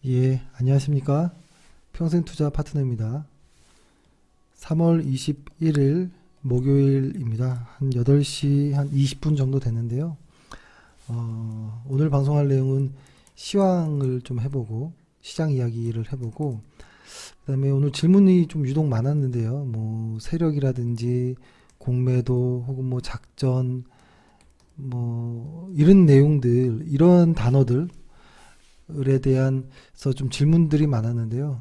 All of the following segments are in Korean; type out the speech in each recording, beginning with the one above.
예, 안녕하십니까. 평생투자 파트너입니다. 3월 21일 목요일입니다. 한 8시 한 20분 정도 됐는데요. 오늘 방송할 내용은 시황을 좀 해보고, 시장 이야기를 해보고, 그 다음에 오늘 질문이 좀 유독 많았는데요. 뭐, 세력이라든지, 공매도, 혹은 뭐, 작전, 뭐, 이런 내용들, 이런 단어들, 에 대한서 좀 질문들이 많았는데요.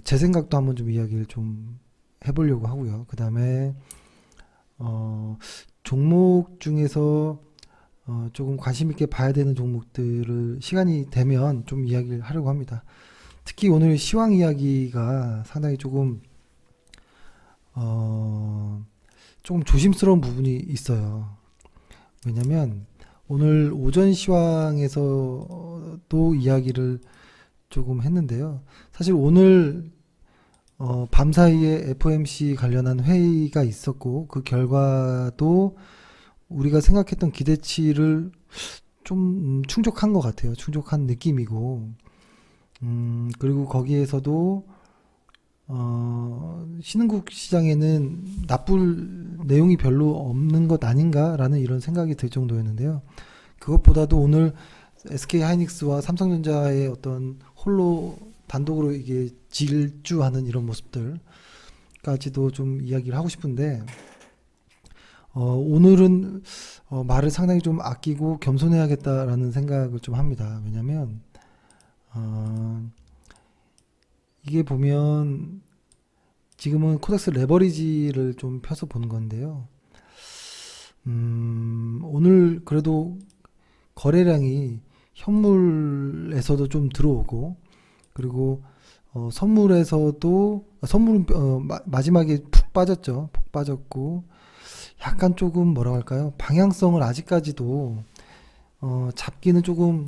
제 생각도 한번 좀 이야기를 좀 해보려고 하고요. 그 다음에 종목 중에서 조금 관심 있게 봐야 되는 종목들을 시간이 되면 좀 이야기를 하려고 합니다. 특히 오늘 시황 이야기가 상당히 조금 조심스러운 부분이 있어요. 왜냐면 오늘 오전 시황에서도 이야기를 조금 했는데요. 사실 오늘 밤 사이에 FOMC 관련한 회의가 있었고 그 결과도 우리가 생각했던 기대치를 좀 충족한 것 같아요. 충족한 느낌이고 그리고 거기에서도 신흥국 시장에는 나쁠 내용이 별로 없는 것 아닌가라는 이런 생각이 들 정도였는데요. 그것보다도 오늘 SK 하이닉스와 삼성전자의 어떤 홀로 단독으로 이게 질주하는 이런 모습들까지도 좀 이야기를 하고 싶은데, 오늘은 말을 상당히 좀 아끼고 겸손해야겠다라는 생각을 좀 합니다. 왜냐면 이게 보면 지금은 코덱스 레버리지를 좀 펴서 보는 건데요. 오늘 그래도 거래량이 현물에서도 좀 들어오고 그리고 선물은 마지막에 푹 빠졌죠. 푹 빠졌고 약간 조금 뭐라고 할까요? 방향성을 아직까지도 잡기는 조금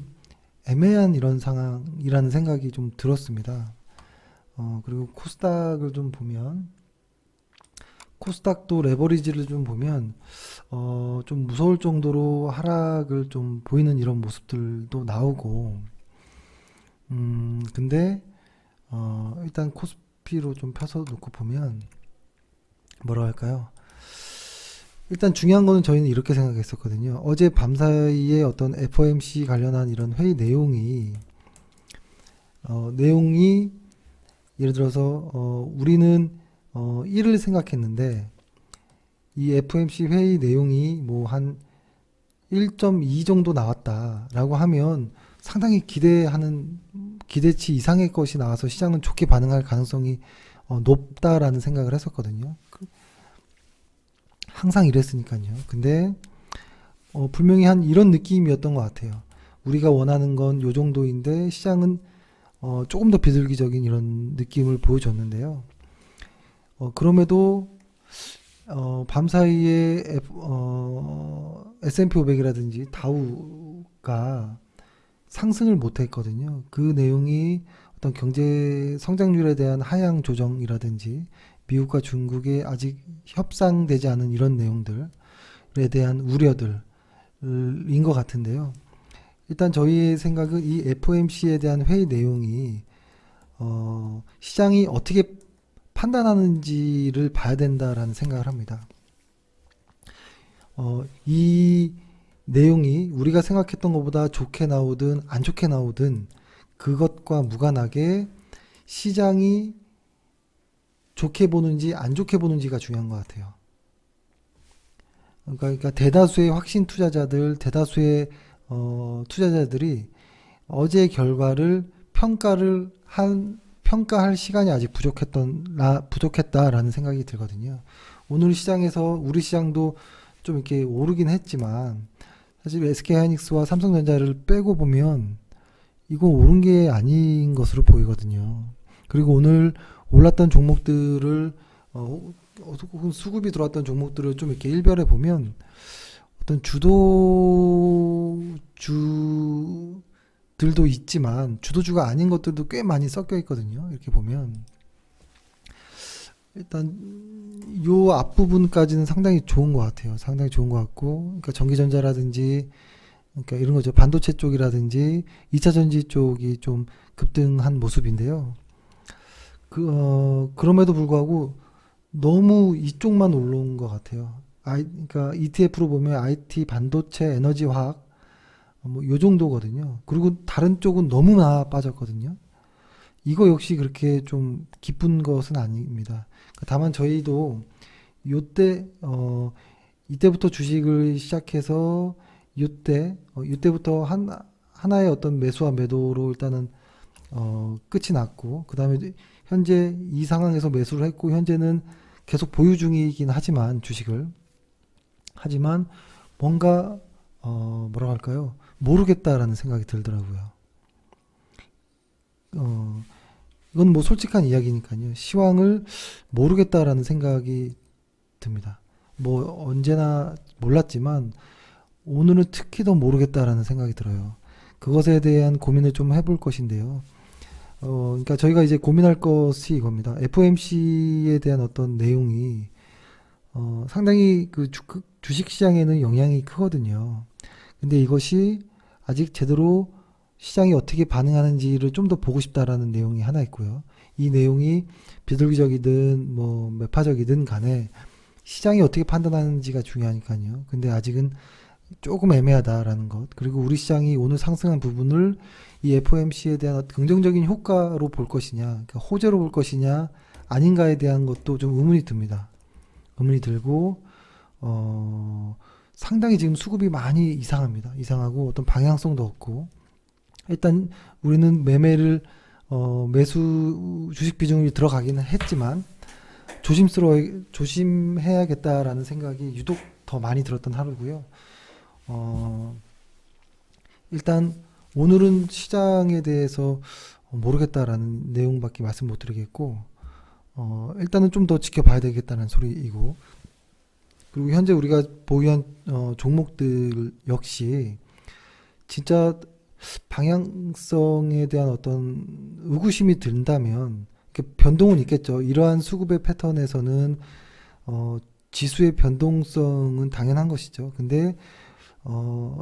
애매한 이런 상황이라는 생각이 좀 들었습니다. 그리고 코스닥을 좀 보면 코스닥도 레버리지를 좀 보면 좀 무서울 정도로 하락을 좀 보이는 이런 모습들도 나오고 근데 일단 코스피로 좀 펴서 놓고 보면 뭐라 할까요? 일단 중요한 거는 저희는 이렇게 생각했었거든요. 어제 밤 사이에 어떤 FOMC 관련한 이런 회의 내용이 예를 들어서 우리는 1을 생각했는데 이 FOMC 회의 내용이 뭐 한 1.2 정도 나왔다라고 하면 상당히 기대치 이상의 것이 나와서 시장은 좋게 반응할 가능성이 높다라는 생각을 했었거든요. 항상 이랬으니까요. 근데 분명히 한 이런 느낌이었던 것 같아요. 우리가 원하는 건 요 정도인데 시장은 조금 더 비둘기적인 이런 느낌을 보여줬는데요. 그럼에도 밤 사이에 S&P 500이라든지 다우가 상승을 못했거든요. 그 내용이 어떤 경제 성장률에 대한 하향 조정이라든지 미국과 중국의 아직 협상되지 않은 이런 내용들에 대한 우려들인 것 같은데요. 일단 저희의 생각은 이 FOMC에 대한 회의 내용이 시장이 어떻게 판단하는지를 봐야 된다라는 생각을 합니다. 이 내용이 우리가 생각했던 것보다 좋게 나오든 안 좋게 나오든 그것과 무관하게 시장이 좋게 보는지 안 좋게 보는지가 중요한 것 같아요. 그러니까 대다수의 확신 투자자들, 대다수의 투자자들이 어제 결과를 평가할 시간이 아직 부족했다라는 생각이 들거든요. 오늘 시장에서 우리 시장도 좀 이렇게 오르긴 했지만 사실 SK 하이닉스와 삼성전자를 빼고 보면 이거 오른 게 아닌 것으로 보이거든요. 그리고 오늘 올랐던 종목들을 혹은 수급이 들어왔던 종목들을 좀 이렇게 일별해 보면 어떤 주도주들도 있지만 주도주가 아닌 것들도 꽤 많이 섞여 있거든요. 이렇게 보면 일단 요 앞부분까지는 상당히 좋은 것 같아요. 상당히 좋은 것 같고, 그러니까 전기전자라든지 그러니까 이런 거죠. 반도체 쪽이라든지 2차 전지 쪽이 좀 급등한 모습인데요. 그럼에도 불구하고 너무 이쪽만 올라온 것 같아요. 그러니까 ETF로 보면 IT, 반도체, 에너지, 화학 뭐 요 정도거든요. 그리고 다른 쪽은 너무나 빠졌거든요. 이거 역시 그렇게 좀 기쁜 것은 아닙니다. 다만 저희도 요때 이때부터 주식을 시작해서 이때부터 하나의 어떤 매수와 매도로 일단은 끝이 났고, 그 다음에 현재 이 상황에서 매수를 했고, 현재는 계속 보유 중이긴 하지만 주식을 하지만 뭔가 뭐라 할까요? 모르겠다라는 생각이 들더라고요. 어, 이건 뭐 솔직한 이야기니까요. 시황을 모르겠다라는 생각이 듭니다. 뭐 언제나 몰랐지만 오늘은 특히 더 모르겠다라는 생각이 들어요. 그것에 대한 고민을 좀 해볼 것인데요. 그러니까 저희가 이제 고민할 것이 이겁니다. FOMC에 대한 어떤 내용이 상당히 그 주식 시장에는 영향이 크거든요. 근데 이것이 아직 제대로 시장이 어떻게 반응하는지를 좀 더 보고 싶다라는 내용이 하나 있고요. 이 내용이 비둘기적이든 뭐 매파적이든 간에 시장이 어떻게 판단하는지가 중요하니까요. 근데 아직은 조금 애매하다라는 것. 그리고 우리 시장이 오늘 상승한 부분을 이 FOMC에 대한 긍정적인 효과로 볼 것이냐, 그러니까 호재로 볼 것이냐, 아닌가에 대한 것도 좀 의문이 듭니다. 의문이 들고, 상당히 지금 수급이 많이 이상합니다. 이상하고 어떤 방향성도 없고, 일단 우리는 매수 주식 비중이 들어가기는 했지만, 조심해야겠다라는 생각이 유독 더 많이 들었던 하루고요. 일단 오늘은 시장에 대해서 모르겠다라는 내용밖에 말씀 못 드리겠고, 일단은 좀 더 지켜봐야 되겠다는 소리이고, 그리고 현재 우리가 보유한 종목들 역시 진짜 방향성에 대한 어떤 의구심이 든다면 변동은 있겠죠. 이러한 수급의 패턴에서는 지수의 변동성은 당연한 것이죠. 근데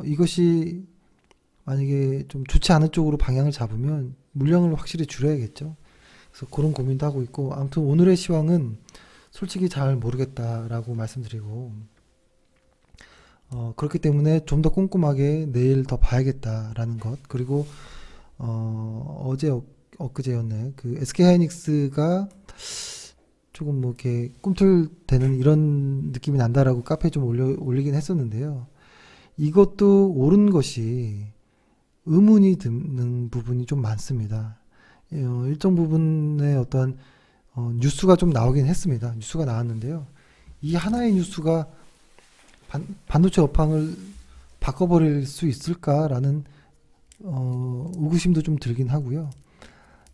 이것이 만약에 좀 좋지 않은 쪽으로 방향을 잡으면 물량을 확실히 줄여야겠죠. 그래서 그런 고민도 하고 있고, 아무튼 오늘의 시황은 솔직히 잘 모르겠다라고 말씀드리고, 그렇기 때문에 좀 더 꼼꼼하게 내일 더 봐야겠다라는 것. 그리고 엊그제였네. 그 SK 하이닉스가 조금 뭐 이렇게 꿈틀대는 이런 느낌이 난다라고 카페에 좀 올리긴 했었는데요. 이것도 옳은 것이 의문이 드는 부분이 좀 많습니다. 일정 부분의 어떤 뉴스가 좀 나오긴 했습니다. 뉴스가 나왔는데요. 이 하나의 뉴스가 반도체 업황을 바꿔버릴 수 있을까라는 의구심도 좀 들긴 하고요.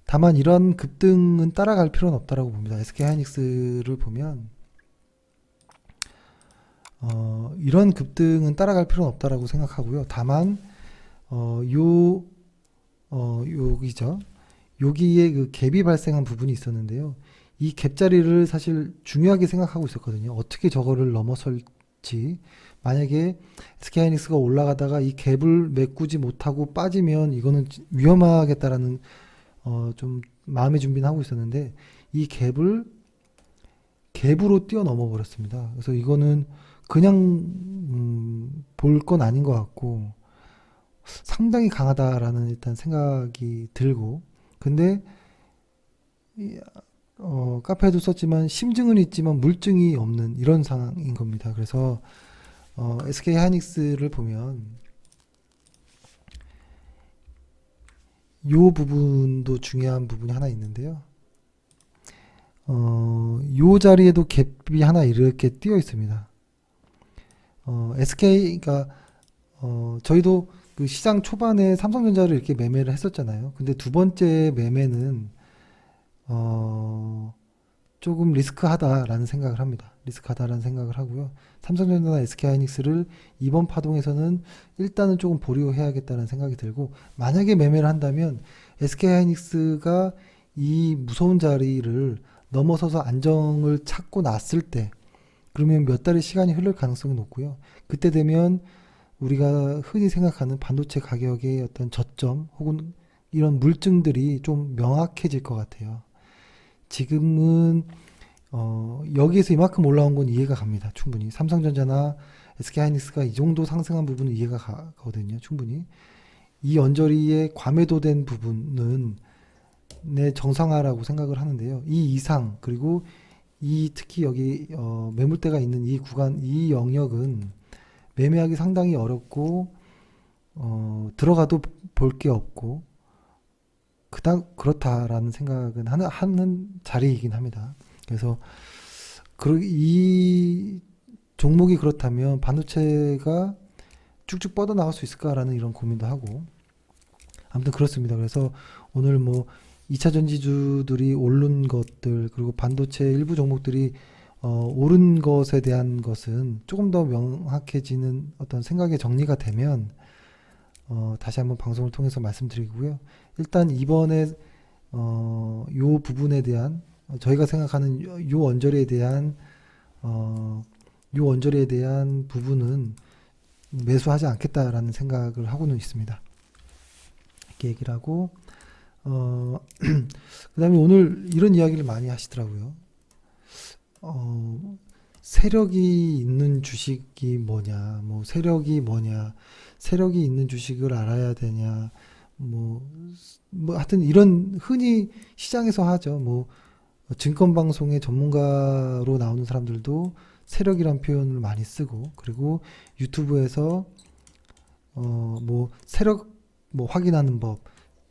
다만 이런 급등은 따라갈 필요는 없다라고 봅니다. SK 하이닉스를 보면 이런 급등은 따라갈 필요는 없다라고 생각하고요. 다만 여기죠. 여기에 그 갭이 발생한 부분이 있었는데요. 이 갭자리를 사실 중요하게 생각하고 있었거든요. 어떻게 저거를 넘어설지. 만약에 SK하이닉스가 올라가다가 이 갭을 메꾸지 못하고 빠지면 이거는 위험하겠다라는 좀 마음의 준비는 하고 있었는데, 이 갭으로 뛰어넘어 버렸습니다. 그래서 이거는 그냥 볼 건 아닌 것 같고 상당히 강하다라는 일단 생각이 들고, 근데 카페에도 썼지만 심증은 있지만 물증이 없는 이런 상황인 겁니다. 그래서 SK 하이닉스를 보면 요 부분도 중요한 부분이 하나 있는데요. 요 자리에도 갭이 하나 이렇게 띄어 있습니다. SK가 저희도 그 시장 초반에 삼성전자를 이렇게 매매를 했었잖아요. 근데 두 번째 매매는 조금 리스크하다라는 생각을 합니다. 리스크하다라는 생각을 하고요. 삼성전자나 SK하이닉스를 이번 파동에서는 일단은 조금 보류해야겠다는 생각이 들고, 만약에 매매를 한다면 SK하이닉스가 이 무서운 자리를 넘어서서 안정을 찾고 났을 때, 그러면 몇 달의 시간이 흐를 가능성이 높고요. 그때 되면 우리가 흔히 생각하는 반도체 가격의 어떤 저점 혹은 이런 물증들이 좀 명확해질 것 같아요. 지금은 여기에서 이만큼 올라온 건 이해가 갑니다. 충분히. 삼성전자나 SK하이닉스가 이 정도 상승한 부분은 이해가 가거든요. 충분히. 이 언저리에 과매도된 부분은 내 정상화라고 생각을 하는데요. 이 이상 그리고 이 특히 여기 매물대가 있는 이 구간 이 영역은 매매하기 상당히 어렵고 들어가도 볼 게 없고 그닥 그렇다라는 생각은 하는 자리이긴 합니다. 그래서 이 종목이 그렇다면 반도체가 쭉쭉 뻗어나갈 수 있을까라는 이런 고민도 하고 아무튼 그렇습니다. 그래서 오늘 뭐 2차 전지주들이 오른 것들 그리고 반도체 일부 종목들이 오른 것에 대한 것은 조금 더 명확해지는 어떤 생각의 정리가 되면 다시 한번 방송을 통해서 말씀드리고요. 일단 이번에 요 부분에 대한 저희가 생각하는 요 언저리에 대한 요 언저리에 대한 부분은 매수하지 않겠다라는 생각을 하고는 있습니다. 이렇게 얘기를 하고 그다음에 오늘 이런 이야기를 많이 하시더라고요. 세력이 있는 주식이 뭐냐, 뭐 세력이 뭐냐, 세력이 있는 주식을 알아야 되냐, 뭐 하여튼 이런 흔히 시장에서 하죠. 뭐 증권방송의 전문가로 나오는 사람들도 세력이란 표현을 많이 쓰고 그리고 유튜브에서 뭐 세력 뭐 확인하는 법,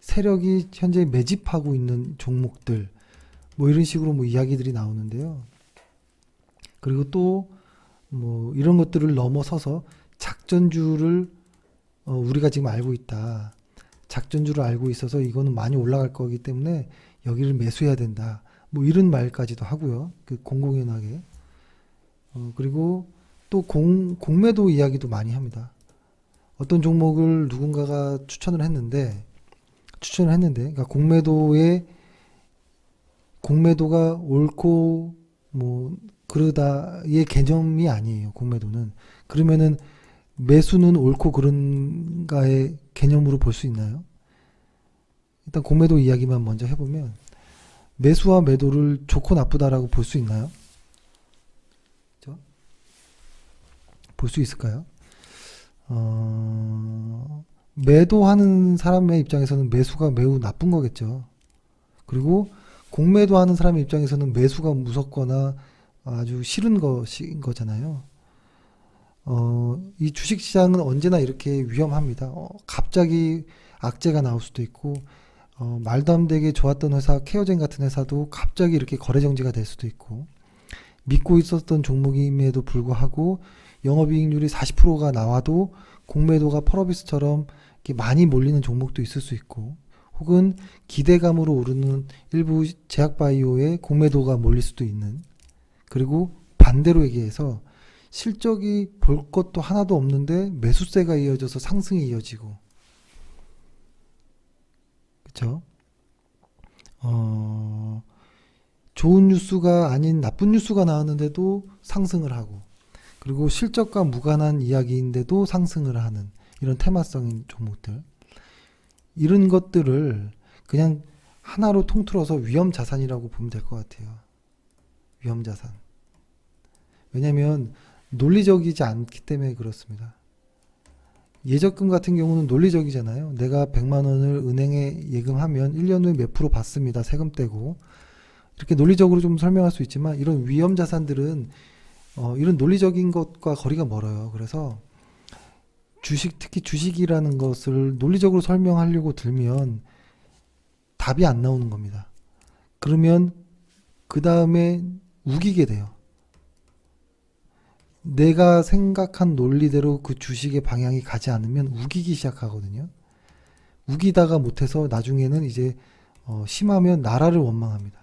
세력이 현재 매집하고 있는 종목들 뭐 이런 식으로 뭐 이야기들이 나오는데요. 그리고 또 뭐 이런 것들을 넘어서서 작전주를 우리가 지금 알고 있다. 작전주를 알고 있어서 이거는 많이 올라갈 거기 때문에 여기를 매수해야 된다. 뭐 이런 말까지도 하고요. 그 공공연하게. 그리고 또 공매도 이야기도 많이 합니다. 어떤 종목을 누군가가 추천을 했는데 그러니까 공매도가 옳고 뭐 그러다의 개념이 아니에요. 공매도는. 그러면은 매수는 옳고 그른가의 개념으로 볼 수 있나요? 일단 공매도 이야기만 먼저 해보면 매수와 매도를 좋고 나쁘다라고 볼 수 있나요? 그렇죠? 볼 수 있을까요? 매도하는 사람의 입장에서는 매수가 매우 나쁜 거겠죠. 그리고 공매도하는 사람의 입장에서는 매수가 무섭거나 아주 싫은 것인 거잖아요. 이 주식시장은 언제나 이렇게 위험합니다. 갑자기 악재가 나올 수도 있고, 말도 안 되게 좋았던 회사, 케어젠 같은 회사도 갑자기 이렇게 거래 정지가 될 수도 있고, 믿고 있었던 종목임에도 불구하고 영업이익률이 40%가 나와도 공매도가 펄어비스처럼 이렇게 많이 몰리는 종목도 있을 수 있고, 혹은 기대감으로 오르는 일부 제약바이오의 공매도가 몰릴 수도 있는, 그리고 반대로 얘기해서 실적이 볼 것도 하나도 없는데 매수세가 이어져서 상승이 이어지고, 그쵸? 좋은 뉴스가 아닌 나쁜 뉴스가 나왔는데도 상승을 하고, 그리고 실적과 무관한 이야기인데도 상승을 하는 이런 테마성인 종목들, 이런 것들을 그냥 하나로 통틀어서 위험자산이라고 보면 될 것 같아요. 위험자산. 왜냐하면 논리적이지 않기 때문에 그렇습니다. 예적금 같은 경우는 논리적이잖아요. 내가 100만 원을 은행에 예금하면 1년 후에 몇 프로 받습니다. 세금 떼고. 이렇게 논리적으로 좀 설명할 수 있지만 이런 위험자산들은 이런 논리적인 것과 거리가 멀어요. 그래서 특히 주식이라는 것을 논리적으로 설명하려고 들면 답이 안 나오는 겁니다. 그러면 그 다음에 우기게 돼요. 내가 생각한 논리대로 그 주식의 방향이 가지 않으면 우기기 시작하거든요. 우기다가 못해서 나중에는 이제 심하면 나라를 원망합니다.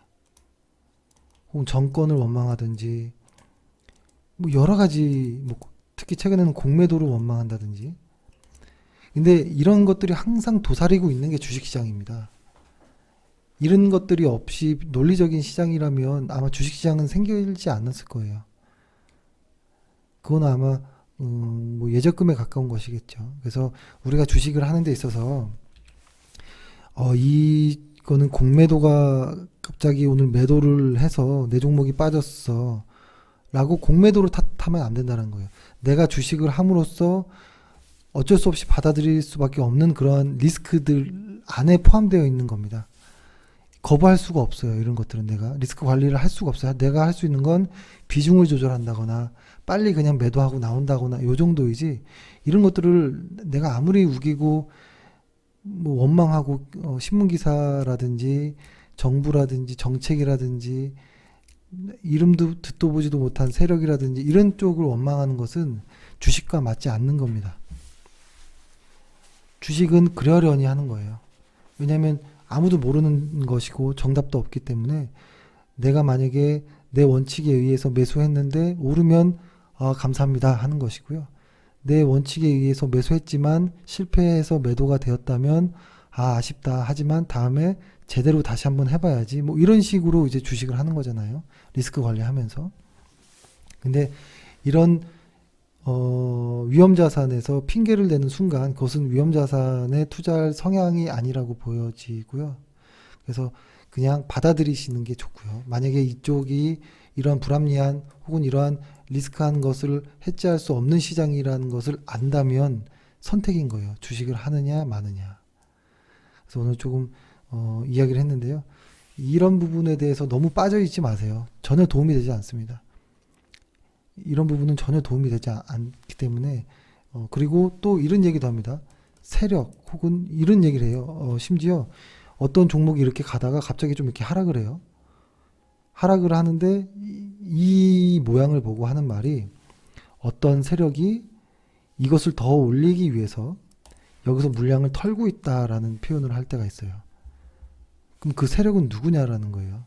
혹은 정권을 원망하든지 뭐 여러 가지 뭐 특히 최근에는 공매도를 원망한다든지. 근데 이런 것들이 항상 도사리고 있는 게 주식시장입니다. 이런 것들이 없이 논리적인 시장이라면 아마 주식시장은 생기지 않았을 거예요. 그건 아마 뭐 예적금에 가까운 것이겠죠. 그래서 우리가 주식을 하는 데 있어서 이거는 공매도가 갑자기 오늘 매도를 해서 내 종목이 빠졌어 라고 공매도를 탓하면 안 된다는 거예요. 내가 주식을 함으로써 어쩔 수 없이 받아들일 수밖에 없는 그런 리스크들 안에 포함되어 있는 겁니다. 거부할 수가 없어요. 이런 것들은 내가 리스크 관리를 할 수가 없어요. 내가 할 수 있는 건 비중을 조절한다거나 빨리 그냥 매도하고 나온다거나 요 정도이지, 이런 것들을 내가 아무리 우기고 뭐 원망하고 신문 기사라든지 정부라든지 정책이라든지 이름도 듣도 보지도 못한 세력이라든지 이런 쪽을 원망하는 것은 주식과 맞지 않는 겁니다. 주식은 그러려니 하는 거예요. 왜냐하면 아무도 모르는 것이고 정답도 없기 때문에 내가 만약에 내 원칙에 의해서 매수했는데 오르면 감사합니다 하는 것이고요. 내 원칙에 의해서 매수했지만 실패해서 매도가 되었다면 아쉽다 하지만 다음에 제대로 다시 한번 해봐야지, 뭐 이런 식으로 이제 주식을 하는 거잖아요. 리스크 관리하면서. 근데 이런 위험자산에서 핑계를 대는 순간 그것은 위험자산에 투자할 성향이 아니라고 보여지고요. 그래서 그냥 받아들이시는 게 좋고요. 만약에 이쪽이 이러한 불합리한 혹은 이러한 리스크한 것을 해지할 수 없는 시장이라는 것을 안다면 선택인 거예요. 주식을 하느냐 마느냐. 그래서 오늘 조금 이야기를 했는데요. 이런 부분에 대해서 너무 빠져있지 마세요. 전혀 도움이 되지 않습니다. 이런 부분은 전혀 도움이 되지 않기 때문에 그리고 또 이런 얘기도 합니다. 세력 혹은 이런 얘기를 해요. 심지어 어떤 종목이 이렇게 가다가 갑자기 좀 이렇게 하락을 해요. 하락을 하는데 이 모양을 보고 하는 말이, 어떤 세력이 이것을 더 올리기 위해서 여기서 물량을 털고 있다라는 표현을 할 때가 있어요. 그럼 그 세력은 누구냐라는 거예요.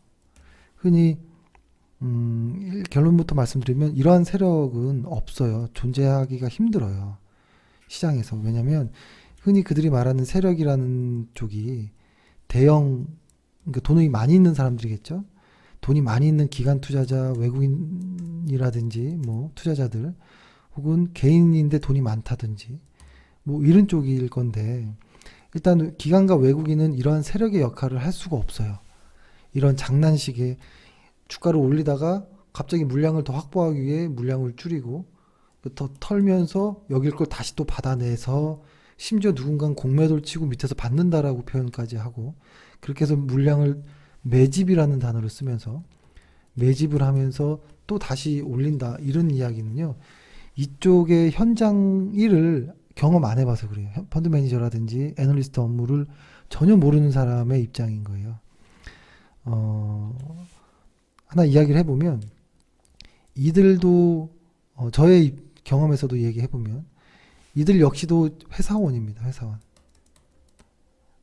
흔히 결론부터 말씀드리면 이러한 세력은 없어요. 존재하기가 힘들어요. 시장에서. 왜냐하면 흔히 그들이 말하는 세력이라는 쪽이 대형, 그러니까 돈이 많이 있는 사람들이겠죠. 돈이 많이 있는 기관 투자자, 외국인이라든지 뭐 투자자들, 혹은 개인인데 돈이 많다든지 뭐 이런 쪽일 건데, 일단 기관과 외국인은 이러한 세력의 역할을 할 수가 없어요. 이런 장난식의 주가를 올리다가 갑자기 물량을 더 확보하기 위해 물량을 줄이고 더 털면서 여길 걸 다시 또 받아내서 심지어 누군가는 공매도를 치고 밑에서 받는다라고 표현까지 하고, 그렇게 해서 물량을 매집이라는 단어를 쓰면서 매집을 하면서 또 다시 올린다, 이런 이야기는요, 이쪽의 현장 일을 경험 안 해봐서 그래요. 펀드 매니저라든지 애널리스트 업무를 전혀 모르는 사람의 입장인 거예요. 하나 이야기를 해보면, 이들도 저의 경험에서도 얘기해보면 이들 역시도 회사원입니다. 회사원.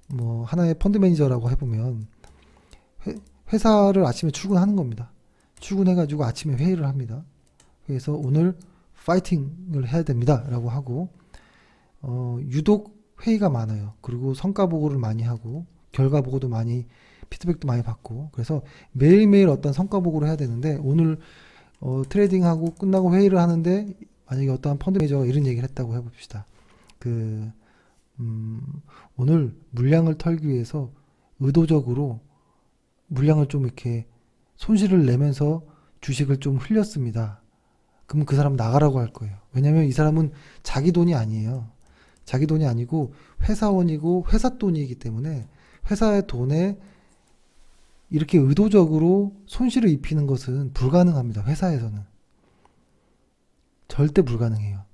뭐 하나의 펀드 매니저라고 해보면 회사를 아침에 출근하는 겁니다. 출근해가지고 아침에 회의를 합니다. 그래서 오늘 파이팅을 해야 됩니다 라고 하고, 유독 회의가 많아요. 그리고 성과 보고를 많이 하고 결과 보고도 많이, 피드백도 많이 받고, 그래서 매일매일 어떤 성과 보고를 해야 되는데, 오늘 트레이딩하고 끝나고 회의를 하는데 만약에 어떠한 펀드 매니저가 이런 얘기를 했다고 해봅시다. 오늘 물량을 털기 위해서 의도적으로 물량을 좀 이렇게 손실을 내면서 주식을 좀 흘렸습니다. 그럼 그 사람 나가라고 할 거예요. 왜냐면 이 사람은 자기 돈이 아니에요. 자기 돈이 아니고 회사원이고 회사 돈이기 때문에 회사의 돈에 이렇게 의도적으로 손실을 입히는 것은 불가능합니다. 회사에서는. 절대 불가능해요.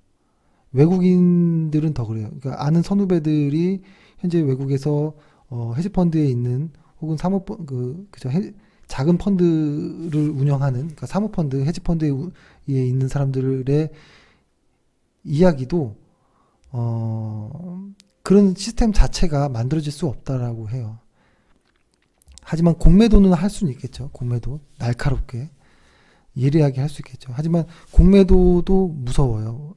외국인들은 더 그래요. 그러니까 아는 선후배들이 현재 외국에서 헤지펀드에 있는, 혹은 작은 펀드를 운영하는, 그러니까 사모펀드, 헤지펀드에 있는 사람들의 이야기도 그런 시스템 자체가 만들어질 수 없다라고 해요. 하지만 공매도는 할 수는 있겠죠. 공매도 날카롭게 예리하게 할 수 있겠죠. 하지만 공매도도 무서워요.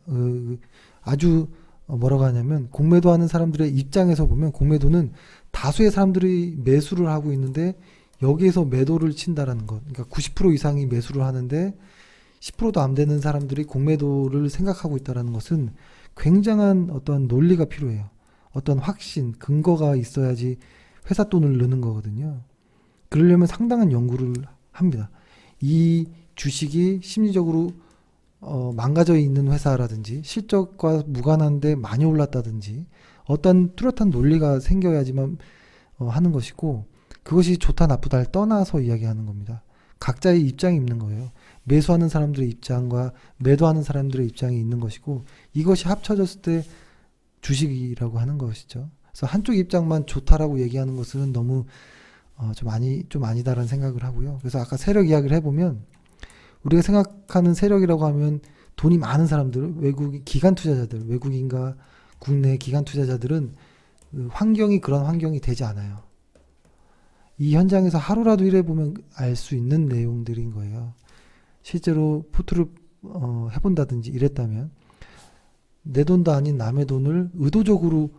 아주 뭐라고 하냐면, 공매도 하는 사람들의 입장에서 보면 공매도는 다수의 사람들이 매수를 하고 있는데 여기에서 매도를 친다라는 것. 그러니까 90% 이상이 매수를 하는데 10%도 안 되는 사람들이 공매도를 생각하고 있다는 것은 굉장한 어떤 논리가 필요해요. 어떤 확신, 근거가 있어야지 회사 돈을 넣는 거거든요. 그러려면 상당한 연구를 합니다. 이 주식이 심리적으로 망가져 있는 회사라든지 실적과 무관한데 많이 올랐다든지 어떤 뚜렷한 논리가 생겨야지만 하는 것이고, 그것이 좋다 나쁘다를 떠나서 이야기하는 겁니다. 각자의 입장이 있는 거예요. 매수하는 사람들의 입장과 매도하는 사람들의 입장이 있는 것이고, 이것이 합쳐졌을 때 주식이라고 하는 것이죠. 그래서 한쪽 입장만 좋다라고 얘기하는 것은 너무 좀 아니다라는 생각을 하고요. 그래서 아까 세력 이야기를 해보면, 우리가 생각하는 세력이라고 하면 돈이 많은 사람들, 외국 기관 투자자들, 외국인과 국내 기관 투자자들은 그 환경이 그런 환경이 되지 않아요. 이 현장에서 하루라도 일해보면 알 수 있는 내용들인 거예요. 실제로 포트를 해본다든지 이랬다면 내 돈도 아닌 남의 돈을 의도적으로,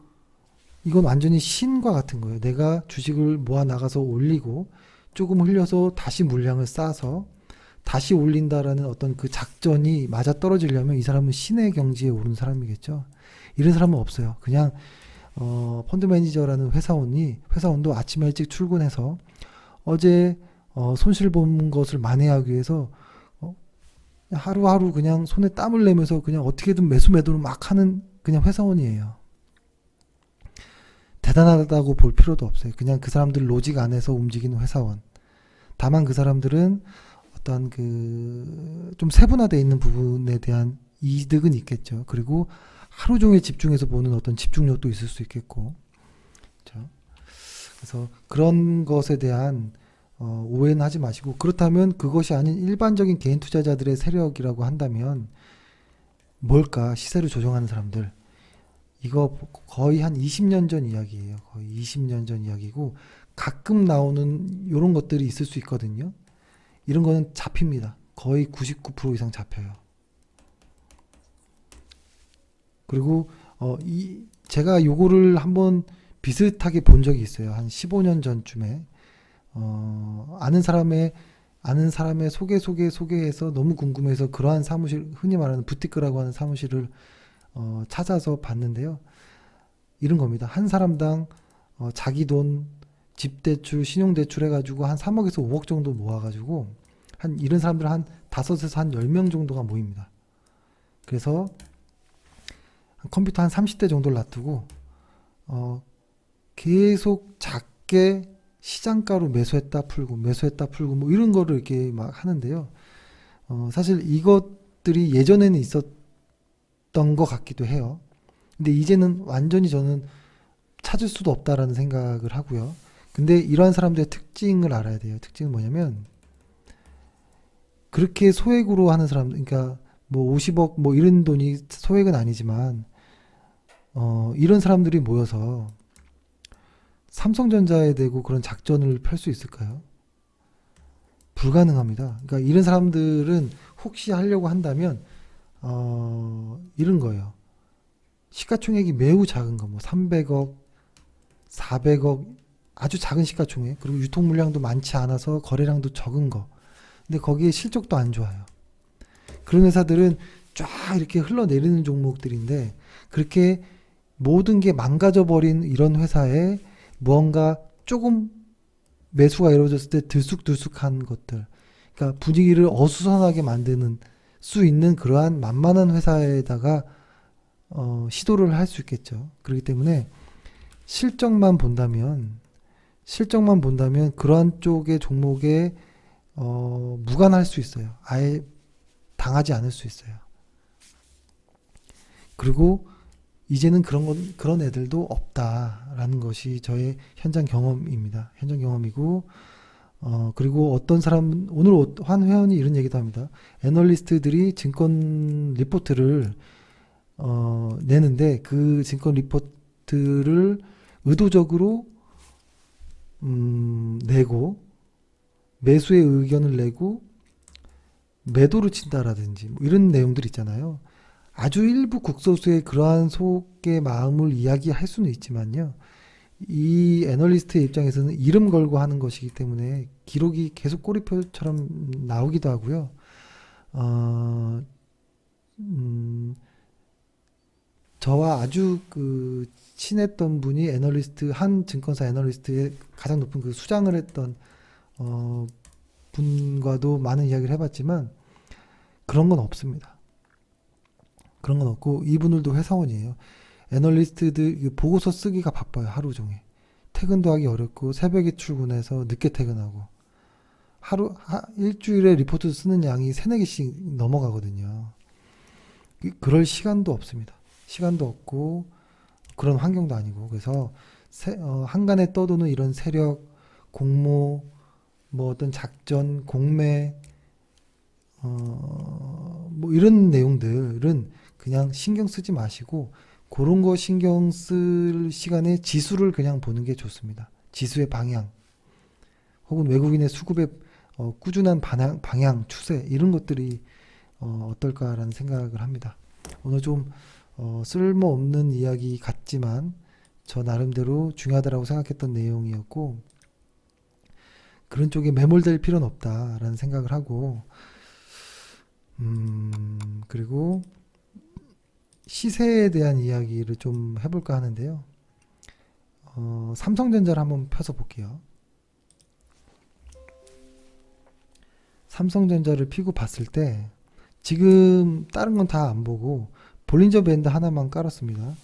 이건 완전히 신과 같은 거예요. 내가 주식을 모아 나가서 올리고 조금 흘려서 다시 물량을 쌓아서 다시 올린다라는 어떤 그 작전이 맞아 떨어지려면 이 사람은 신의 경지에 오른 사람이겠죠. 이런 사람은 없어요. 그냥 펀드 매니저라는 회사원도 아침에 일찍 출근해서 어제 손실 본 것을 만회하기 위해서 하루하루 그냥 손에 땀을 내면서 그냥 어떻게든 매도를 막 하는 그냥 회사원이에요. 대단하다고 볼 필요도 없어요. 그냥 그 사람들 로직 안에서 움직이는 회사원. 다만 그 사람들은 어떤 좀 세분화되어 있는 부분에 대한 이득은 있겠죠. 그리고 하루 종일 집중해서 보는 어떤 집중력도 있을 수 있겠고, 그렇죠? 그래서 그런 것에 대한 오해는 하지 마시고, 그렇다면 그것이 아닌 일반적인 개인 투자자들의 세력이라고 한다면 뭘까? 시세를 조정하는 사람들. 이거 거의 한 20년 전 이야기예요. 거의 20년 전 이야기고, 가끔 나오는 이런 것들이 있을 수 있거든요. 이런 거는 잡힙니다. 거의 99% 이상 잡혀요. 그리고 제가 요거를 한번 비슷하게 본 적이 있어요. 한 15년 전쯤에 아는 사람의 소개해서 너무 궁금해서 그러한 사무실, 흔히 말하는 부티크라고 하는 사무실을 찾아서 봤는데요. 이런 겁니다. 한 사람당 자기 돈, 집대출, 신용대출 해가지고 한 3억에서 5억 정도 모아가지고 이런 사람들 한 5에서 한 10명 정도가 모입니다. 그래서 컴퓨터 한 30대 정도를 놔두고 계속 작게 시장가로 매수했다 풀고 뭐 이런 거를 이렇게 막 하는데요. 사실 이것들이 예전에는 있었던 것 같기도 해요. 근데 이제는 완전히 저는 찾을 수도 없다라는 생각을 하고요. 근데 이러한 사람들의 특징을 알아야 돼요. 특징은 뭐냐면, 그렇게 소액으로 하는 사람들, 그러니까 뭐 50억 뭐 이런 돈이 소액은 아니지만 이런 사람들이 모여서 삼성전자에 대고 그런 작전을 펼 수 있을까요? 불가능합니다. 그러니까 이런 사람들은 혹시 하려고 한다면 이런 거예요. 시가총액이 매우 작은 거, 뭐 300억, 400억, 아주 작은 시가총액, 그리고 유통 물량도 많지 않아서 거래량도 적은 거. 근데 거기에 실적도 안 좋아요. 그런 회사들은 쫙 이렇게 흘러내리는 종목들인데, 그렇게 모든 게 망가져 버린 이런 회사에 무언가 조금 매수가 이루어졌을 때 들쑥들쑥한 것들, 그러니까 분위기를 어수선하게 만드는 수 있는 그러한 만만한 회사에다가 시도를 할 수 있겠죠. 그렇기 때문에 실적만 본다면 그러한 쪽의 종목에 무관할 수 있어요. 아예 당하지 않을 수 있어요. 그리고 이제는 그런 애들도 없다라는 것이 저의 현장 경험입니다. 현장 경험이고, 그리고 어떤 사람은, 오늘 한 회원이 이런 얘기도 합니다. 애널리스트들이 증권 리포트를 내는데, 그 증권 리포트를 의도적으로 내고, 매수의 의견을 내고 매도를 친다라든지 뭐 이런 내용들 있잖아요. 아주 일부 국소수의 그러한 속의 마음을 이야기할 수는 있지만요, 이 애널리스트의 입장에서는 이름 걸고 하는 것이기 때문에 기록이 계속 꼬리표처럼 나오기도 하고요. 어, 저와 아주 친했던 분이 한 증권사 애널리스트의 가장 높은 수장을 했던 어, 분과도 많은 이야기를 해봤지만 그런 건 없습니다. 그런 건 없고 이분들도 회사원이에요. 애널리스트들 보고서 쓰기가 바빠요. 하루 종일. 퇴근도 하기 어렵고 새벽에 출근해서 늦게 퇴근하고 일주일에 리포트 쓰는 양이 3-4개씩 넘어가거든요. 그럴 시간도 없습니다. 시간도 없고 그런 환경도 아니고 그래서 한간에 떠도는 이런 세력, 공모, 뭐 어떤 작전, 공매 뭐 이런 내용들은 그냥 신경 쓰지 마시고 그런 거 신경 쓸 시간에 지수를 그냥 보는 게 좋습니다. 지수의 방향 혹은 외국인의 수급의 꾸준한 방향, 추세 이런 것들이 어떨까라는 생각을 합니다. 오늘 좀 쓸모없는 이야기 같지만 저 나름대로 중요하다고 생각했던 내용이었고 그런 쪽에 매몰될 필요는 없다라는 생각을 하고 그리고 시세에 대한 이야기를 좀 해볼까 하는데요. 삼성전자를 한번 펴서 볼게요. 삼성전자를 피고 봤을 때 지금 다른 건 다 안 보고 볼린저 밴드 하나만 깔았습니다.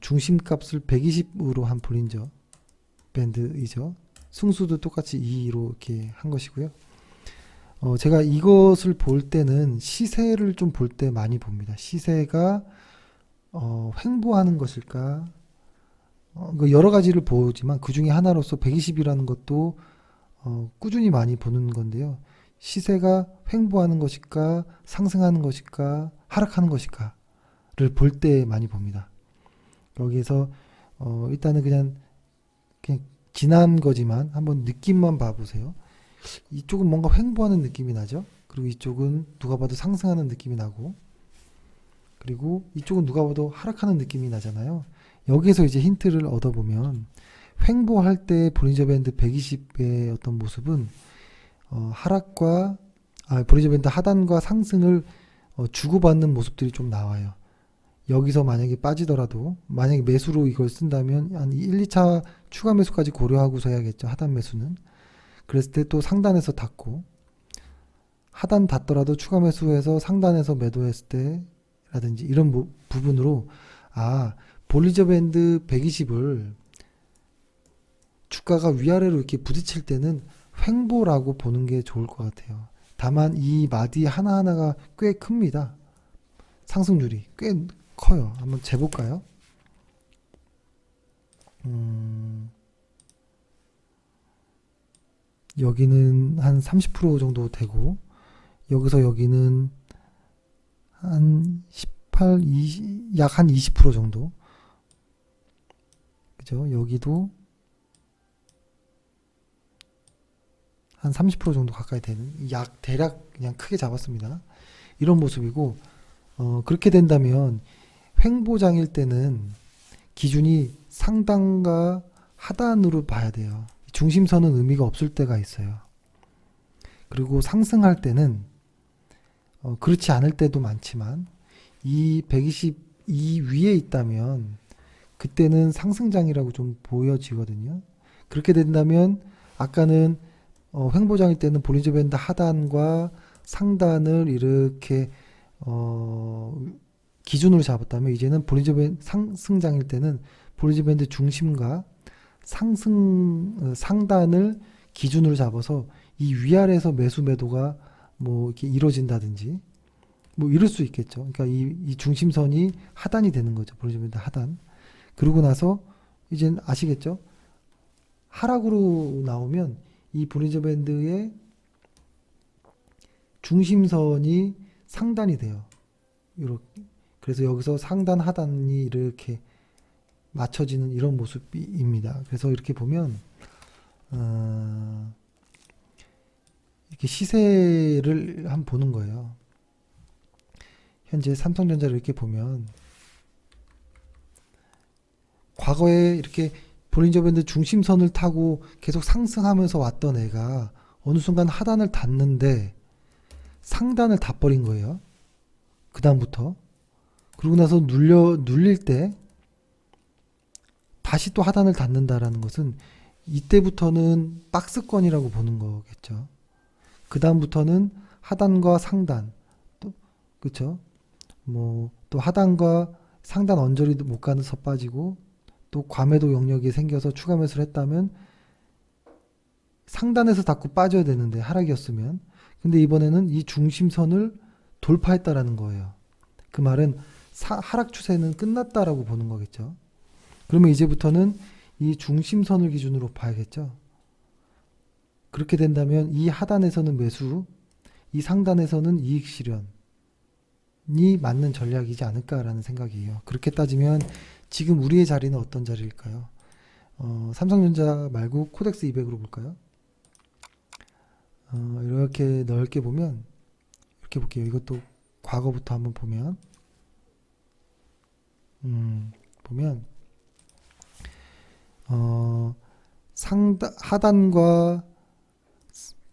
중심값을 120으로 한 볼린저 밴드이죠. 승수도 똑같이 2로 이렇게 한 것이고요. 제가 이것을 볼 때는 시세를 좀 볼 때 많이 봅니다. 시세가 횡보하는 것일까? 여러 가지를 보지만 그 중에 하나로서 120이라는 것도 꾸준히 많이 보는 건데요. 시세가 횡보하는 것일까, 상승하는 것일까, 하락하는 것일까를 볼 때 많이 봅니다. 여기에서 일단은 그냥 지난 거지만 한번 느낌만 봐보세요. 이쪽은 뭔가 횡보하는 느낌이 나죠. 그리고 이쪽은 누가 봐도 상승하는 느낌이 나고 그리고 이쪽은 누가 봐도 하락하는 느낌이 나잖아요. 여기에서 이제 힌트를 얻어보면 횡보할 때 볼린저 밴드 120의 어떤 모습은 볼린저 밴드 하단과 상승을 주고받는 모습들이 좀 나와요. 여기서 만약에 빠지더라도 만약에 매수로 이걸 쓴다면 한 1, 2차 추가 매수까지 고려하고서 해야겠죠. 하단 매수는. 그랬을 때 또 상단에서 닫고 하단 닫더라도 추가 매수해서 상단에서 매도했을 때 라든지 이런 부분으로 볼린저 밴드 120을 주가가 위아래로 이렇게 부딪힐 때는 횡보라고 보는 게 좋을 것 같아요. 다만 이 마디 하나하나가 꽤 큽니다. 상승률이 꽤 커요. 한번 재볼까요? 여기는 한 30% 정도 되고 여기서 여기는 한 18, 20, 약 한 20% 정도. 그죠? 여기도 한 30% 정도 가까이 되는 대략 그냥 크게 잡았습니다. 이런 모습이고 그렇게 된다면 횡보장일 때는 기준이 상단과 하단으로 봐야 돼요. 중심선은 의미가 없을 때가 있어요. 그리고 상승할 때는 그렇지 않을 때도 많지만 이 122 위에 있다면 그때는 상승장이라고 좀 보여지거든요. 그렇게 된다면 아까는 횡보장일 때는 볼린저 밴드 하단과 상단을 이렇게 기준으로 잡았다면 이제는 볼린저 밴드 상승장일 때는 볼린저 밴드 중심과 상단을 기준으로 잡아서 이 위아래에서 매도가 뭐 이렇게 이루어진다든지 뭐 이럴 수 있겠죠. 그러니까 이 중심선이 하단이 되는 거죠. 볼린저 밴드 하단. 그러고 나서 이제 아시겠죠? 하락으로 나오면 이 볼린저 밴드의 중심선이 상단이 돼요. 이렇게. 그래서 여기서 상단 하단이 이렇게 맞춰지는 이런 모습입니다. 그래서 이렇게 보면 이렇게 시세를 한번 보는 거예요. 현재 삼성전자를 이렇게 보면 과거에 이렇게 볼린저 밴드 중심선을 타고 계속 상승하면서 왔던 애가 어느 순간 하단을 닫는데 상단을 다 버린 거예요. 그 다음부터. 그러고 나서 눌릴 때 다시 또 하단을 닫는다라는 것은 이때부터는 박스권이라고 보는 거겠죠. 그 다음부터는 하단과 상단, 또 그렇죠. 뭐 또 하단과 상단 언저리도 못 가서 빠지고 또 과매도 영역이 생겨서 추가 매수를 했다면 상단에서 닫고 빠져야 되는데 하락이었으면, 근데 이번에는 이 중심선을 돌파했다라는 거예요. 그 말은 하락 추세는 끝났다라고 보는 거겠죠. 그러면 이제부터는 이 중심선을 기준으로 봐야겠죠. 그렇게 된다면 이 하단에서는 매수, 이 상단에서는 이익 실현이 맞는 전략이지 않을까라는 생각이에요. 그렇게 따지면 지금 우리의 자리는 어떤 자리일까요? 삼성전자 말고 코덱스 200으로 볼까요? 이렇게 넓게 보면, 이렇게 볼게요. 이것도 과거부터 한번 보면, 하단과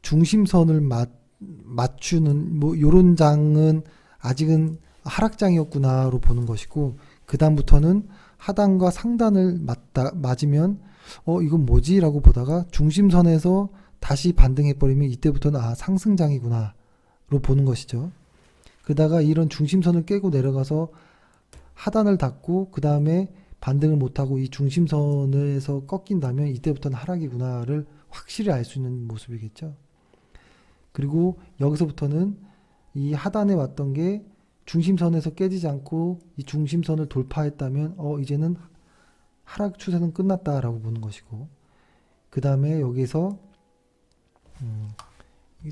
중심선을 맞추는 뭐 요런 장은 아직은 하락장이었구나로 보는 것이고, 그 다음부터는 하단과 상단을 맞으면 이건 뭐지? 라고 보다가 중심선에서 다시 반등해버리면 이때부터는 상승장이구나 로 보는 것이죠. 그러다가 이런 중심선을 깨고 내려가서 하단을 닫고 그 다음에 반등을 못하고 이 중심선에서 꺾인다면 이때부터는 하락이구나를 확실히 알 수 있는 모습이겠죠. 그리고 여기서부터는 이 하단에 왔던 게 중심선에서 깨지지 않고 이 중심선을 돌파했다면 이제는 하락 추세는 끝났다라고 보는 것이고, 그 다음에 여기서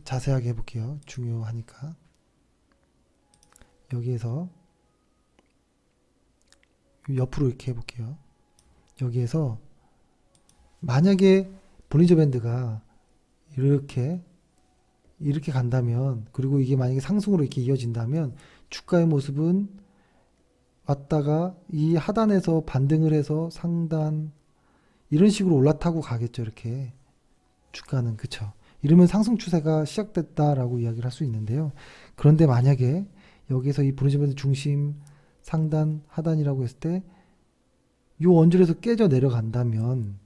자세하게 해볼게요. 중요하니까. 여기에서 옆으로 이렇게 해볼게요. 여기에서 만약에 볼린저 밴드가 이렇게 간다면, 그리고 이게 만약에 상승으로 이렇게 이어진다면 주가의 모습은 왔다가 이 하단에서 반등을 해서 상단 이런 식으로 올라타고 가겠죠. 이렇게 주가는, 그쵸. 이러면 상승 추세가 시작됐다라고 이야기를 할 수 있는데요. 그런데 만약에 여기서 이 볼린저 밴드 중심, 상단, 하단이라고 했을 때 이 언저리에서 깨져 내려간다면,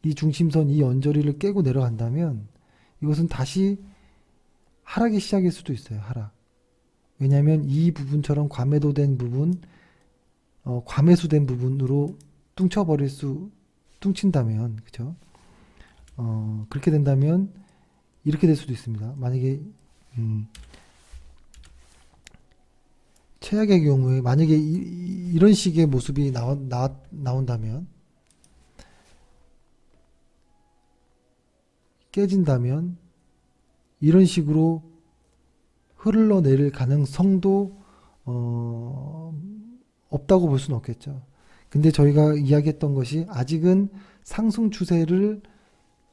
이 중심선 이 언저리를 깨고 내려간다면 이것은 다시 하락의 시작일 수도 있어요. 하락. 왜냐하면 이 부분처럼 과매도된 부분, 과매수된 부분으로 뚱친다면, 그죠? 그렇게 된다면 이렇게 될 수도 있습니다. 만약에 최악의 경우에 만약에 이런 식의 모습이 나온다면, 깨진다면 이런 식으로 흘러내릴 가능성도 없다고 볼 수는 없겠죠. 근데 저희가 이야기했던 것이 아직은 상승 추세를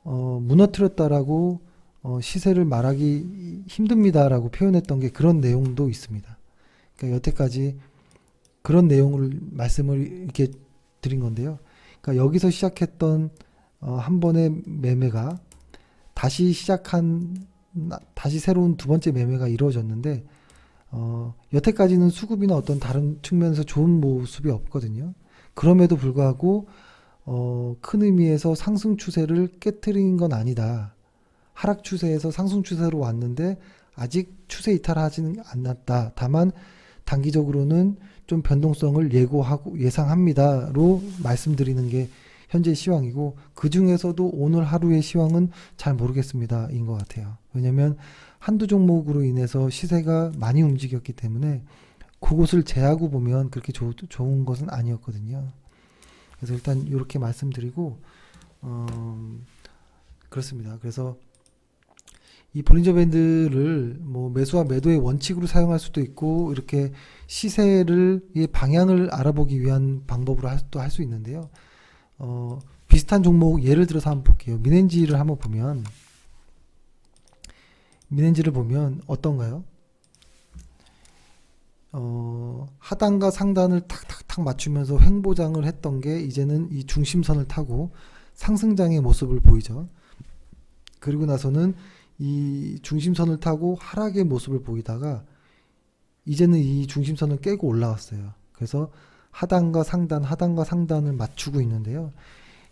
무너뜨렸다라고 시세를 말하기 힘듭니다라고 표현했던 게 그런 내용도 있습니다. 그러니까 여태까지 그런 내용을 말씀을 이렇게 드린 건데요. 그러니까 여기서 시작했던 한 번의 매매가 다시 새로운 두 번째 매매가 이루어졌는데, 여태까지는 수급이나 어떤 다른 측면에서 좋은 모습이 없거든요. 그럼에도 불구하고 큰 의미에서 상승 추세를 깨트린 건 아니다. 하락 추세에서 상승 추세로 왔는데 아직 추세 이탈하지는 않았다. 다만 단기적으로는 좀 변동성을 예상합니다로 말씀드리는 게 현재 시황이고, 그 중에서도 오늘 하루의 시황은 잘 모르겠습니다 인 것 같아요. 왜냐면 한두 종목으로 인해서 시세가 많이 움직였기 때문에 그것을 제하고 보면 그렇게 좋은 것은 아니었거든요. 그래서 일단 이렇게 말씀드리고, 그렇습니다. 그래서 이 볼린저 밴드를 뭐 매수와 매도의 원칙으로 사용할 수도 있고, 이렇게 시세를 이 방향을 알아보기 위한 방법으로 또 할 수 있는데요. 비슷한 종목 예를 들어서 한번 볼게요. 민엔지를 한번 보면, 민엔지를 보면 어떤가요? 하단과 상단을 탁탁탁 맞추면서 횡보장을 했던 게 이제는 이 중심선을 타고 상승장의 모습을 보이죠. 그리고 나서는 이 중심선을 타고 하락의 모습을 보이다가 이제는 이 중심선을 깨고 올라왔어요. 그래서 하단과 상단, 하단과 상단을 맞추고 있는데요.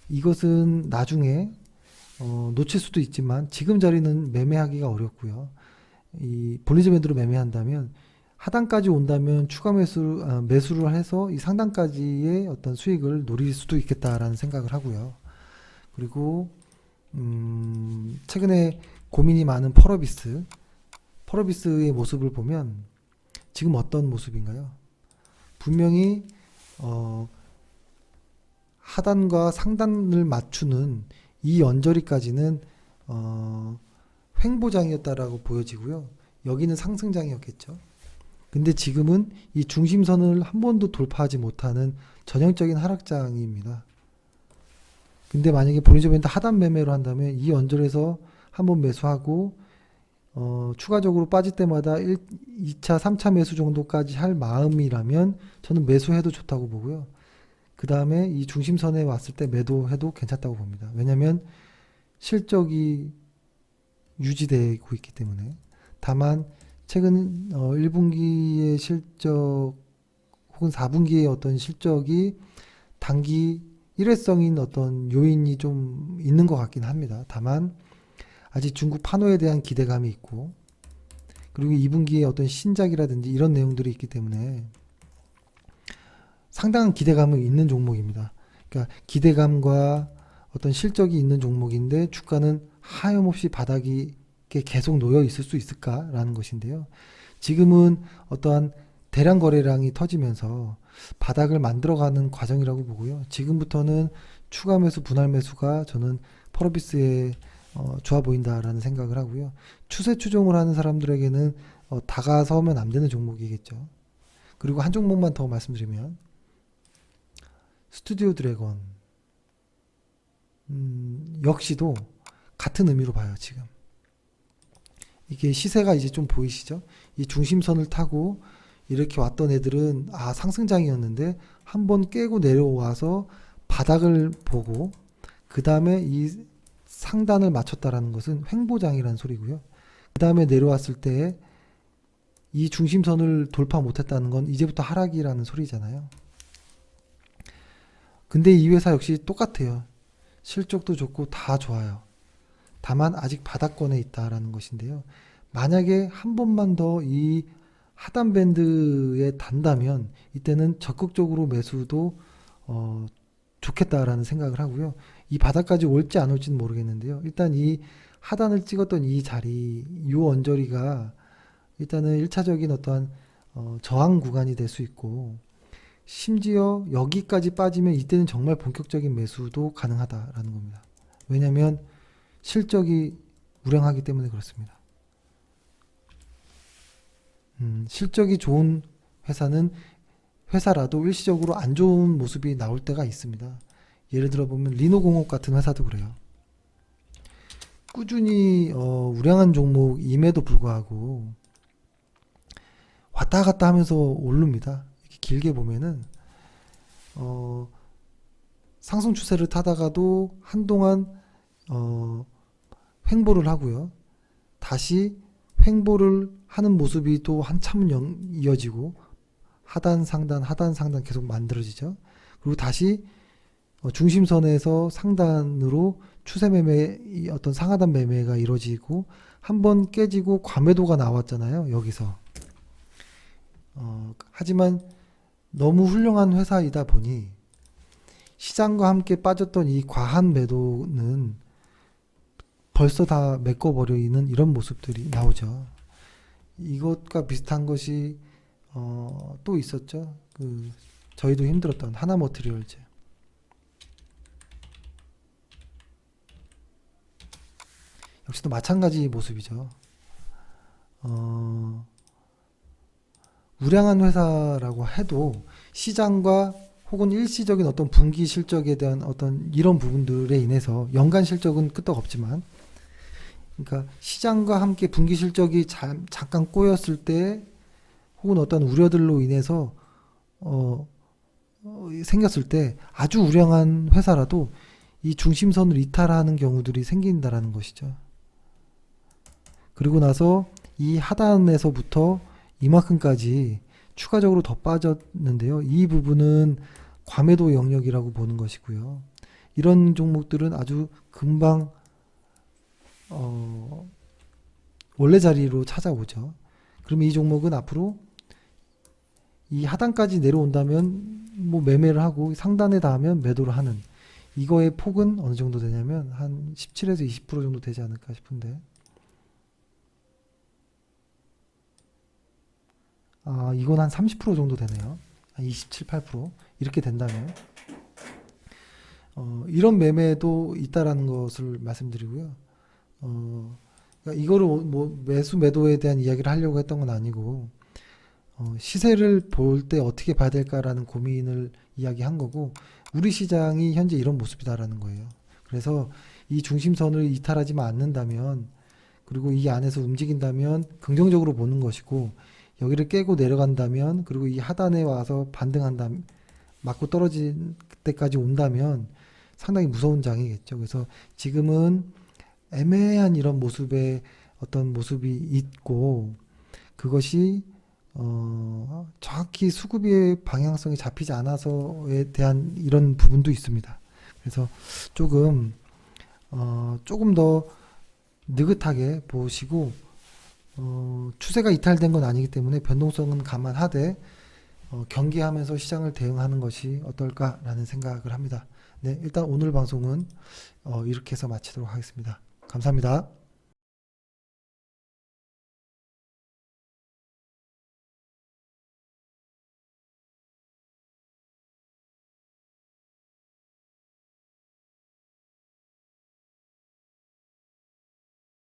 이것은 나중에 놓칠 수도 있지만 지금 자리는 매매하기가 어렵고요. 이 볼린저 밴드로 매매한다면 하단까지 온다면 추가 매수를 해서 이 상단까지의 어떤 수익을 노릴 수도 있겠다라는 생각을 하고요. 그리고 최근에 고민이 많은 펄어비스의 모습을 보면 지금 어떤 모습인가요? 분명히 하단과 상단을 맞추는 이 언저리까지는 횡보장이었다라고 보여지고요. 여기는 상승장이었겠죠. 근데 지금은 이 중심선을 한 번도 돌파하지 못하는 전형적인 하락장입니다. 근데 만약에 볼린저 밴드 하단 매매로 한다면 이 언저리에서 한번 매수하고 추가적으로 빠질 때마다 2차, 3차 매수 정도까지 할 마음이라면 저는 매수해도 좋다고 보고요. 그 다음에 이 중심선에 왔을 때 매도해도 괜찮다고 봅니다. 왜냐하면 실적이 유지되고 있기 때문에. 다만 최근 1분기의 실적 혹은 4분기의 어떤 실적이 단기 일회성인 어떤 요인이 좀 있는 것 같긴 합니다. 다만 아직 중국 판호에 대한 기대감이 있고 그리고 2분기에 어떤 신작이라든지 이런 내용들이 있기 때문에 상당한 기대감이 있는 종목입니다. 그러니까 기대감과 어떤 실적이 있는 종목인데 주가는 하염없이 바닥이 계속 놓여 있을 수 있을까라는 것인데요. 지금은 어떠한 대량 거래량이 터지면서 바닥을 만들어가는 과정이라고 보고요. 지금부터는 추가 매수, 분할 매수가 저는 펄어비스에 좋아 보인다라는 생각을 하고요. 추세 추종을 하는 사람들에게는 다가서면 안 되는 종목이겠죠. 그리고 한 종목만 더 말씀드리면 스튜디오 드래곤 역시도 같은 의미로 봐요. 지금 이게 시세가 이제 좀 보이시죠? 이 중심선을 타고 이렇게 왔던 애들은 상승장이었는데 한번 깨고 내려와서 바닥을 보고 그 다음에 이 상단을 맞췄다라는 것은 횡보장이라는 소리고요. 그 다음에 내려왔을 때 이 중심선을 돌파 못했다는 건 이제부터 하락이라는 소리잖아요. 근데 이 회사 역시 똑같아요. 실적도 좋고 다 좋아요. 다만 아직 바닥권에 있다라는 것인데요. 만약에 한 번만 더 이 하단 밴드에 단다면 이때는 적극적으로 매수도 좋겠다라는 생각을 하고요. 이 바닥까지 올지 안 올지는 모르겠는데요. 일단 이 하단을 찍었던 이 자리, 이 언저리가 일단은 1차적인 어떠한 저항 구간이 될 수 있고 심지어 여기까지 빠지면 이때는 정말 본격적인 매수도 가능하다라는 겁니다. 왜냐하면 실적이 우량하기 때문에 그렇습니다. 실적이 좋은 회사라도 일시적으로 안 좋은 모습이 나올 때가 있습니다. 예를 들어 보면 리노공업 같은 회사도 그래요. 꾸준히 우량한 종목임에도 불구하고 왔다 갔다 하면서 오릅니다. 이렇게 길게 보면은 상승 추세를 타다가도 한동안 횡보를 하고요. 다시 횡보를 하는 모습이 또 한참 이어지고 하단 상단 계속 만들어지죠. 그리고 다시 중심선에서 상단으로 추세 매매 어떤 상하단 매매가 이루어지고 한번 깨지고 과매도가 나왔잖아요. 여기서 하지만 너무 훌륭한 회사이다 보니 시장과 함께 빠졌던 이 과한 매도는 벌써 다 메꿔버리는 이런 모습들이 나오죠. 이것과 비슷한 것이 또 있었죠. 저희도 힘들었던 하나머티리얼즈. 역시도 마찬가지 모습이죠. 우량한 회사라고 해도 시장과 혹은 일시적인 어떤 분기 실적에 대한 어떤 이런 부분들에 인해서 연간 실적은 끄떡없지만 그러니까 시장과 함께 분기 실적이 잠깐 꼬였을 때 혹은 어떤 우려들로 인해서 생겼을 때 아주 우량한 회사라도 이 중심선을 이탈하는 경우들이 생긴다라는 것이죠. 그리고 나서 이 하단에서부터 이만큼까지 추가적으로 더 빠졌는데요. 이 부분은 과매도 영역이라고 보는 것이고요. 이런 종목들은 아주 금방 원래 자리로 찾아오죠. 그러면 이 종목은 앞으로 이 하단까지 내려온다면 뭐 매매를 하고 상단에 닿으면 매도를 하는, 이거의 폭은 어느 정도 되냐면 한 17에서 20% 정도 되지 않을까 싶은데, 이건 한 30% 정도 되네요. 한 27, 8% 이렇게 된다면 이런 매매도 있다라는 것을 말씀드리고요. 그러니까 이거를 뭐 매수 매도에 대한 이야기를 하려고 했던 건 아니고, 시세를 볼 때 어떻게 봐야 될까라는 고민을 이야기한 거고, 우리 시장이 현재 이런 모습이다라는 거예요. 그래서 이 중심선을 이탈하지만 않는다면, 그리고 이 안에서 움직인다면 긍정적으로 보는 것이고, 여기를 깨고 내려간다면, 그리고 이 하단에 와서 반등한다면, 맞고 떨어질 때까지 온다면 상당히 무서운 장이겠죠. 그래서 지금은 애매한 이런 모습의 어떤 모습이 있고, 그것이 정확히 수급의 방향성이 잡히지 않아서에 대한 이런 부분도 있습니다. 그래서 조금 더 느긋하게 보시고, 추세가 이탈된 건 아니기 때문에 변동성은 감안하되 경계하면서 시장을 대응하는 것이 어떨까라는 생각을 합니다. 네, 일단 오늘 방송은 이렇게 해서 마치도록 하겠습니다. 감사합니다.